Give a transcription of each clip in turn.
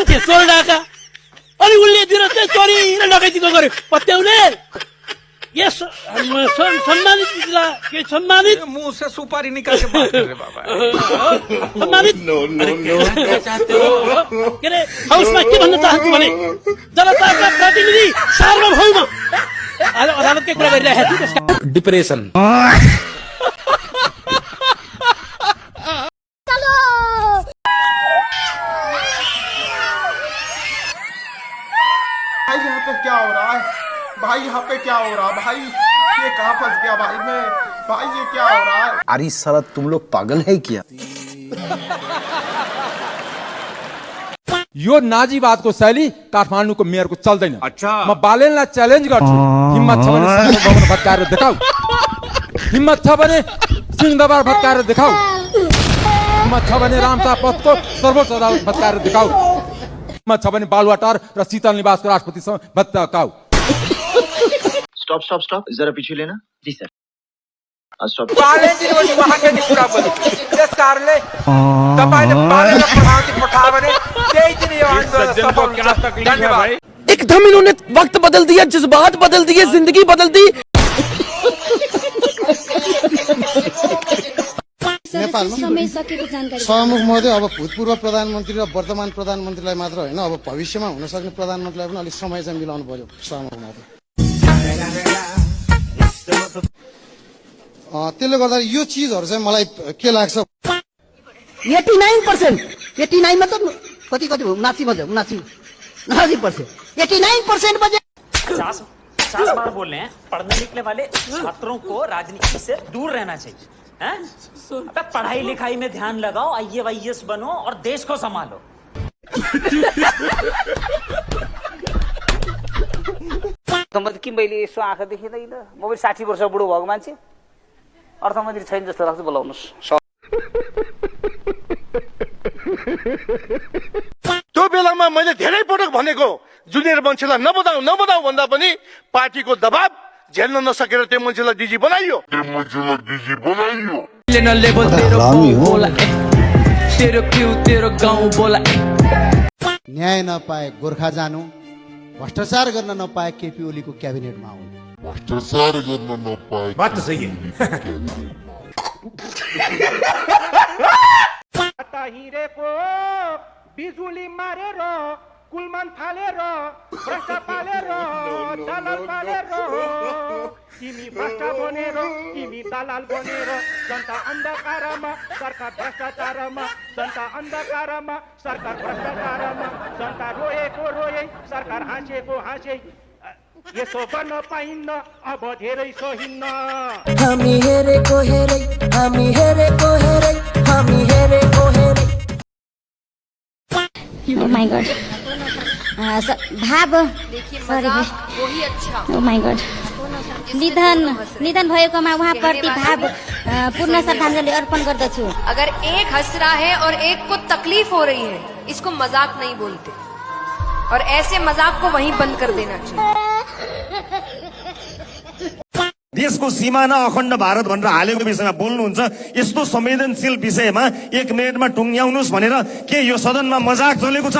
थिए चोर डाका अनि उसले दिन चाहिँ चोरी र डकैतीको गर्यो पत्याउने यस सम्मानित के सम्मानित मुंह से सुपारी निकाल के बात कर रहे बाबा सम्मानित के अरे हाउसमा के भन्न चाहन्छु भने जनताका प्रतिनिधि सार्वभौम अदालतकै कुरा गरिरहेको छु त्यसका डिप्रेसन भाई यहाँ पे क्या हो रहा है भाई यहाँ पे क्या हो रहा है भाई ये कहाँ फंस गया भाई मैं भाई ये क्या हो रहा है अरे साला तुम लोग पागल है क्या यो नाजीवादको शैली काठमाडौँको मेयरको चल्दैन अच्छा म बालेनलाई च्यालेन्ज गर्छु हिम्मत छ भने भवन भत्काएर देखाऊ हिम्मत छ भने सिंहदरबार भत्काएर देखाऊ हिम्मत छ भने रामता पथको सर्वोच्च अदालत भत्काएर देखाऊ हिम्मत छ भने बालुवाटार र शीतल निवासको राष्ट्रपति भत्काऊ स्टॉप स्टॉप स्टॉप जरा पीछे लेना जी सर स्टॉप बालेनजी वहाँकै कुरा बोल्नु त्यस कारणले तपाईले बालेनलाई पठायो भने त्यही दिन यो आन्दोलन सफल हुन्छ धन्यवाद एकदम इन्होंने वक्त बदल दिया जज्बात बदल दिए जिंदगी बदल दी सभामुख महोदय अब भूतपूर्व प्रधानमन्त्री र वर्तमान प्रधानमन्त्रीलाई मात्र होइन अब भविष्यमा हुन सक्ने प्रधानमन्त्रीलाई पनि अलिक समय चाहिँ मिलाउनु पर्यो सभामुख महोदय त्यसले गर्दा यो चिजहरू चाहिँ मलाई के लाग्छ 89% 89 मतलब कति कति 79% 89% बजे 50 बार बोल रहे हैं पढ़ने लिखने वाले छात्रों को राजनीति से दूर रहना चाहिए हैं? अबे पढ़ाई लिखाई में ध्यान लगाओ IAS बनो और देश को संभालो कि मैले यसो आँखा देखिँदैन म पनि 60 वर्ष बुढो भएको मान्छे अर्थमन्त्री छैन जस्तो लाग्छ बोलाउनुस् त्यो बेलामा मैले धेरै पटक भनेको जुनियर मान्छेलाई नबनाऊ भन्दा पनि पार्टीको दबाब झेल्न नसकेर त्यो मान्छेलाई डिजी बनाइयो न्याय नपाए गोर्खा जानु भ्रष्टाचार गर्न नपाए केपी ओलीको क्याबिनेटमा आउनु भ्रष्टाचार गर्न नपाए बात तो सही है हिरेको बिजुली मारेर कुलमान फालेर भ्रष्ट पालेर दलाल पालेर तिमी भ्रष्ट बनेर तिमी दलाल बनेर जनता अन्धकारमा सरकार भ्रष्टाचारमा जनता अन्धकारमा सरकार भ्रष्टाचारमा जनता रोएको रोए सरकार हाँसेको हाँसे यसो गर्न पाइन्न अब धेरै सहिन्न हामी हेरेको हेरै हामी हेरेको हेरै हामी हेरेको हेरै Oh my god. भाव वही अच्छा Oh my god. निधन भएकोमा उहाँ प्रति भाव पूर्ण श्रद्धांजलि अर्पण गर्दछु। अगर एक हंस रहा है और एक को तकलीफ हो रही है इसको मजाक नहीं बोलते और ऐसे मजाक को वहीं बंद कर देना चाहिए देशको सिमाना अखण्ड भारत भनेर हालेको विषयमा बोल्नुहुन्छ यस्तो संवेदनशील विषयमा 1 मिनेटमा टुङ्ग्याउनुस् भनेर के यो सदनमा मजाक चलेको छ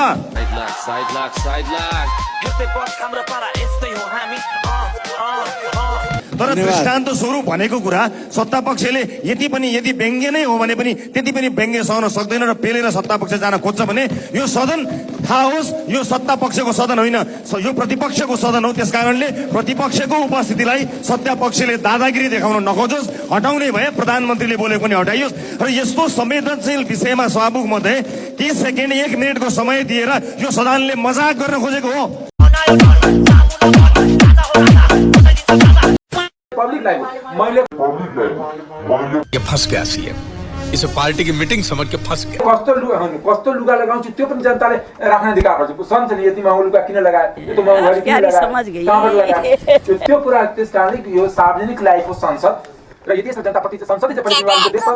तर दृष्टान्त स्वरूप भनेको कुरा सत्ता पक्षले यदि व्यङ्ग्य नै हो भने पनि त्यति पनि व्यङ्ग्य सहन सक्दैन र पेलेर सत्ता पक्ष जान खोज्छ भने यो सदन थाहा होस् यो सत्ता पक्षको सदन होइन यो प्रतिपक्षको सदन हो त्यसकारणले प्रतिपक्षको उपस्थितिलाई सत्ता पक्षले दादागिरी देखाउन नखोजोस् हटाउने भए प्रधानमन्त्रीले बोलेको पनि हटाइयोस् र यस्तो संवेदनशील विषयमा सभामुख मध्ये 30 सेकेन्ड 1 मिनेटको समय दिएर यो सदनले मजाक गर्न खोजेको हो ये फंस गया सीएम इसे पार्टी की मीटिंग समझ के फंस गया कस्तो लुगा लगाउँछु त्यो पनि जनताले राख्न अधिकार छ सन्छ नि यति महँगो लुगा किन लगाए यो त महँगो किन लगाए त्यो कुरा त्यस कारणले यो सार्वजनिक लाइफको संसद र यदि यसमा जनताप्रति संसदीय प्रतिनिधित्वको देशमा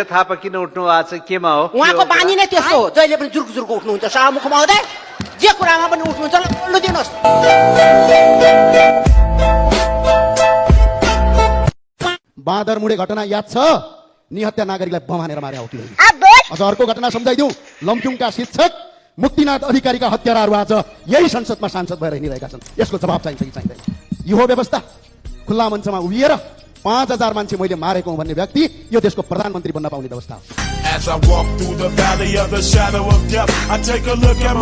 थापा किन उठ्नु भएको छ केमा हो उहाँको बानी नै त्यस्तो हो जहिले पनि जुर्क जुर्क उठ्नुहुन्छ सभामुख महोदय जे कुरामा पनि उठ्नुहुन्छ ल दिनुहोस् बाँदरमुडे घटना याद छ? निहत्या नागरिकलाई बम हानेर मारे आउटी। अझ अर्को घटना सम्झाइदिउँ। लमजुङका शिक्षक मुक्तिनाथ अधिकारीका हत्याराहरू आज यही संसदमा सांसद भएर हिँडिरहेका छन्। यसको जवाब चाहिन्छ कि चाहिँदैन? यो हो व्यवस्था? खुल्ला मञ्चमा उभिएर 5000 मान्छे मैले मारेको हुँ भन्ने व्यक्ति यो देशको प्रधानमन्त्री बन्न पाउने व्यवस्था हो।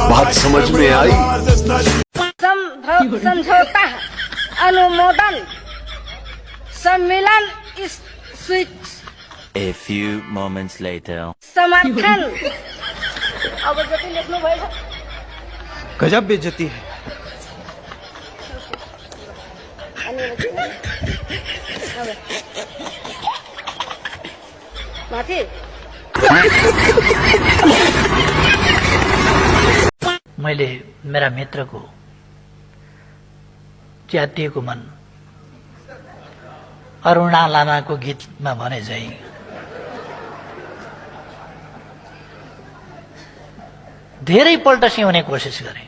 बात समझ में आई? समझौता, अनुमोदन, सम्मेलन, A few moments later. समर्थन। अब जति लेख्नु भएछ। गजब बेइज्जती है। माथि मैले मेरा मित्रको च्यातिएको मन अरुणा लामाको गीतमा भने चाहिँ धेरै पल्ट सिउने कोसिस गरे।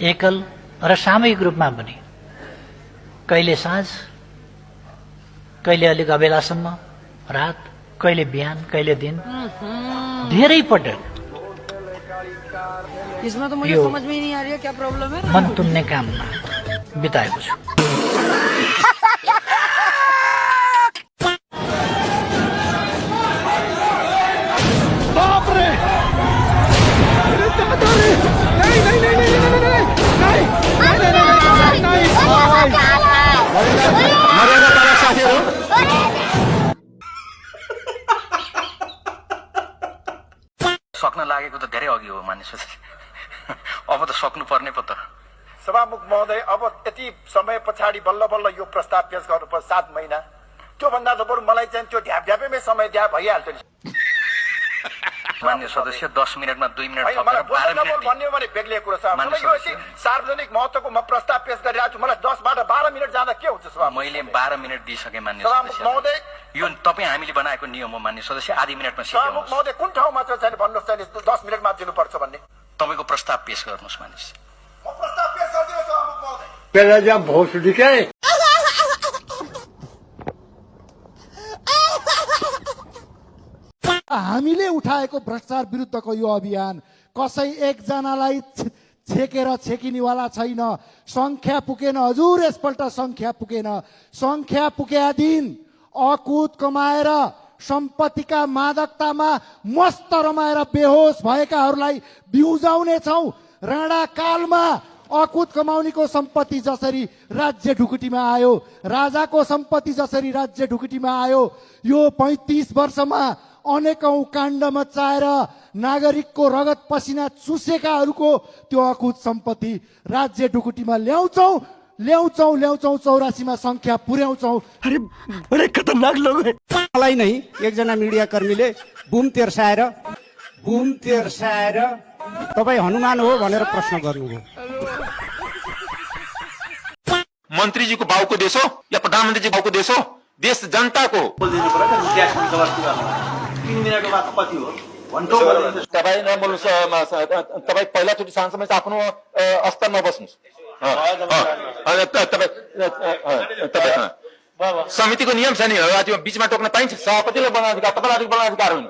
एकल र सामूहिक रूपमा पनि, कहिले साँझ, कहिले अलिक अबेलासम्म, रात, कहिले बिहान, कहिले दिन, धेरै पटक इसमें तो मुझे समझ में ही नहीं आ रही है क्या प्रॉब्लम है। मन तुन्ने काममा बिताएको छु। सक्न लागेको त धेरै अघि हो मानिस। अब त सक्नु पर्ने पो त। सभामुख महोदय, अब यति समय पछाडि बल्ल बल्ल यो प्रस्ताव पेश गर्नुपर्छ 7 महिना। त्योभन्दा त बरु मलाई चाहिँ त्यो ढ्यापढ्यापैमै समय दिए भइहाल्थ्यो नि। मान्य सदस्य 10 मिनटमा 2 मिनट मलाई भन्ने हो भने बेग्लिएको कुरा छ। मलाई यो यति सार्वजनिक महत्त्वको म प्रस्ताव पेश गरिरहेको छु, मलाई 10 बाट 12 मिनट जाँदा के हुन्छ सभा? मैले 12 मिनट दिइसकेँ मान्य सभामुख सदस्य। महोदय, यो तपाईँ हामीले बनाएको नियम हो मान्य सदस्य। आधी मिनटमा सभामुख सिक्नुहोस्। महोदय कुन ठाउँमा चाहिँ भन्नुहोस् चाहिँ 10 मिनटमा दिनुपर्छ भन्ने? तपाईँको प्रस्ताव पेश गर्नुहोस् मानिस। म प्रस्ताव पेश गर्दिनु सभामुख महोदय। हामीले उठाएको भ्रष्टाचार विरुद्धको यो अभियान कसै एकजनालाई छेकेर छेकिनेवाला छैन। संख्या पुगेन हजुर, यसपल्ट संख्या पुगेन। संख्या पुगेका दिन अकुत कमाएर सम्पत्तिका मादकतामा मस्त रमाएर बेहोस भएकाहरूलाई बिउजाउने छौं। राणा कालमा अकुत कमाउनेको सम्पत्ति जसरी राज्य ढुकुटीमा आयो, राजाको सम्पत्ति जसरी राज्य ढुकुटीमा आयो, यो 35 वर्षमा अनेकौं काण्ड मचाएर नागरिकको रगत पसिना चुसेकाहरूको त्यो अकुत सम्पत्ति राज्य ढुकुटीमा ल्याउँछौं। 84मा संख्या पुर्याउँछौं। अरे बडे खतरनाक लोग हैं। मलाई नै एकजना मिडिया कर्मीले बुम तेर्साएर तपाईँ हनुमान हो भनेर प्रश्न गर्नुभयो। मन्त्रीजीको बाउको देश हो या प्रधानमन्त्रीजी बाउको देश हो? देश जनताको। तपाईँ नबोल्नुहोस्। तपाईँ पहिलाचोटि सांसदमा चाहिँ आफ्नो स्तरमा बस्नुहोस्। समितिको नियम छ नि, त्यो बिचमा टोक्न पाइन्छ? सभापतिले बनाउने अधिकार, तपाईँलाई बनाउने अधिकार होइन।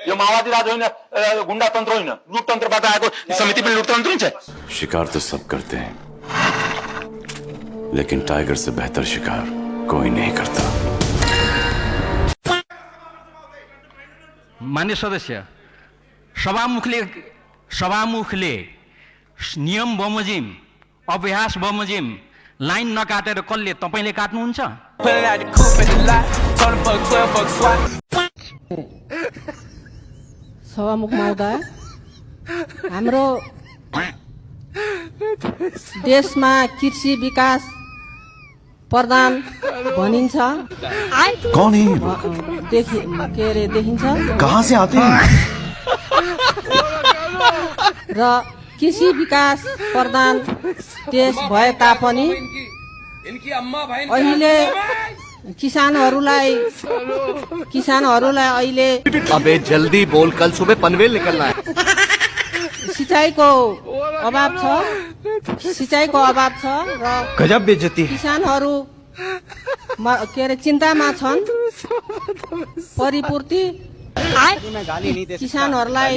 यो माओवादी राज होइन, गुण्डा तन्त्र होइन, लुटतन्त्रबाट आएको समिति पनि लुटतन्त्र हुन्छ। शिकार तो सब करते हैं, लेकिन टाइगर से बेहतर शिकार कोई नहीं करता। मान्य सदस्य, सभामुखले नियम बमोजिम, अभ्यास बमोजिम लाइन नकाटेर कसले तपाईले काट्नुहुन्छ? सभामुख महोदय, हाम्रो देशमा कृषि विकास प्रधान भनिन्छ। कौन है? देखिन्छ। कहाँ से आते हैं? र कृषि विकास प्रधान देश भए तापनि अहिले किसानहरूलाई अहिले अबे जल्दी बोल, कल सुबह पनवेल निकलना है। सिंचाइको अभाव छ। सिँचाइको अभाव छ र गजब बेइज्जती किसानहरू के अरे चिन्तामा छन्। परिपूर्ति किसानहरूलाई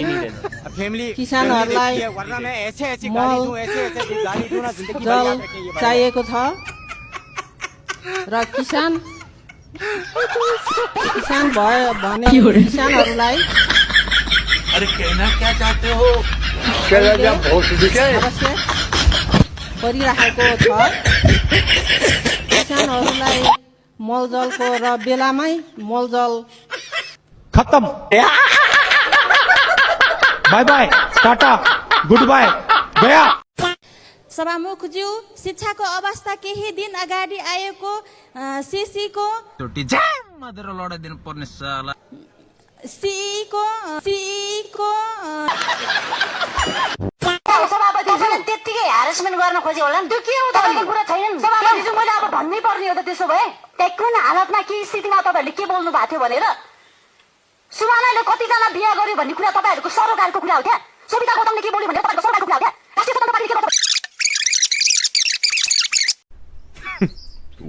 मल जल चाहिएको छ र किसान भयो भने किसानहरूलाई आवश्यक परिराखेको छ। किसानहरूलाई मलजलको र बेलामै मलजल खत्म bye bye tata goodbye गया। सभामुखज्यू, शिक्षाको अवस्था केही दिन अगाडि आएको सिसीको सभापतिज्यूले त्यतिकै ह्यारेसमेन्ट गर्न खोजे होला नि, त्यो के हो तपाईँको कुरा छैन। सभापतिज्यू, मैले अब भन्नै पर्ने हो त त्यसो भए कुन हालतमा के स्थितिमा तपाईँहरूले के बोल्नु भएको थियो भनेर। सुमानाले कतिजना बिहा गर्यो भन्ने कुरा तपाईँहरूको सरोकारको कुरा हो क्या। सविता गौतमले के बोल्यो भनेर तपाईँको सरोकारको कुरा हो क्या। राष्ट्रिय स्वतन्त्र पार्टीले के गर्छ?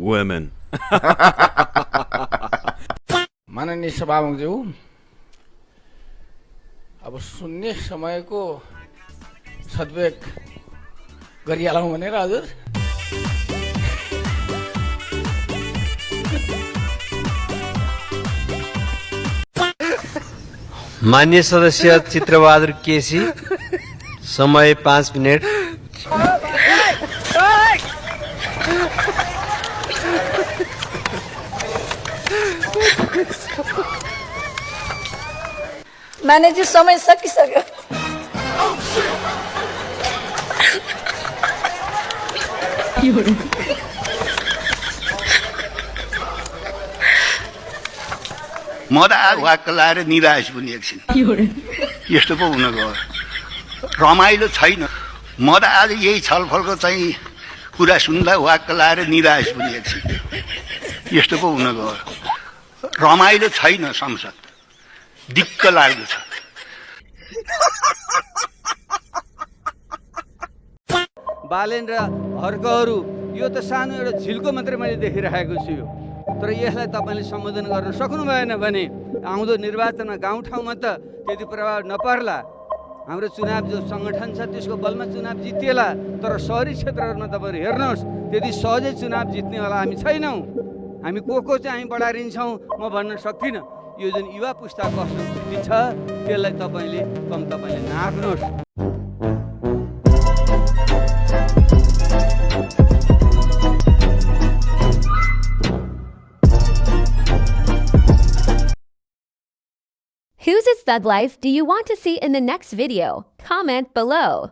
Women. माननीय सभामुखज्यू, अब सुन्ने समयको सद्विवेक गरिहालौँ भनेर हजुर। मान्य सदस्य चित्रबहादुर केसी, समय 5 मिनट। म्यानेजर समय सकिसक्यो। म त आज वाक्क लाएर निराश पनि एकछिन यस्तो पो हुन गयो। रमाइलो छैन। म त आज यही छलफलको चाहिँ कुरा सुन्दा वाक्क लाएर निराश पनि एकछिन यस्तो पो हुन गयो। रमाइलो छैन संसद, दिक्क लाग्दो छ। बालेन र हर्कहरू यो त सानो एउटा झिल्को मात्रै मैले देखिरहेको छु, तर यसलाई तपाईँले सम्बोधन गर्न सक्नु भएन भने आउँदो निर्वाचनमा गाउँठाउँमा त त्यति प्रभाव नपर्ला। हाम्रो चुनाव जो सङ्गठन छ त्यसको बलमा चुनाव जितिएला, तर सहरी क्षेत्रहरूमा तपाईँहरू हेर्नुहोस् त्यति सहजै चुनाव जित्नेवाला हामी छैनौँ। हामी को चाहिँ हामी बढारिन्छौँ म भन्न सक्दिनँ। यो जुन युवा पुस्ताको असन्तुष्टि छ त्यसलाई तपाईँले नाप्नुहोस्। Whose is Thug Life do you want to see in the next video? Comment below.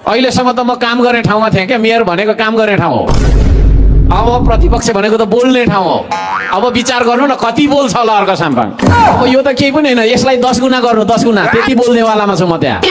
अहिलेसम्म त म काम गर्ने ठाउँमा थिएँ क्या। मेयर भनेको काम गर्ने ठाउँ हो। अब प्रतिपक्ष भनेको त बोल्ने ठाउँ हो। अब विचार गर्नु न कति बोल्छ होला अर्को साम्पाङ। अब यो त केही पनि होइन, यसलाई 10 गुना गर्नु, 10 गुना त्यति बोल्नेवालामा छु म त्यहाँ।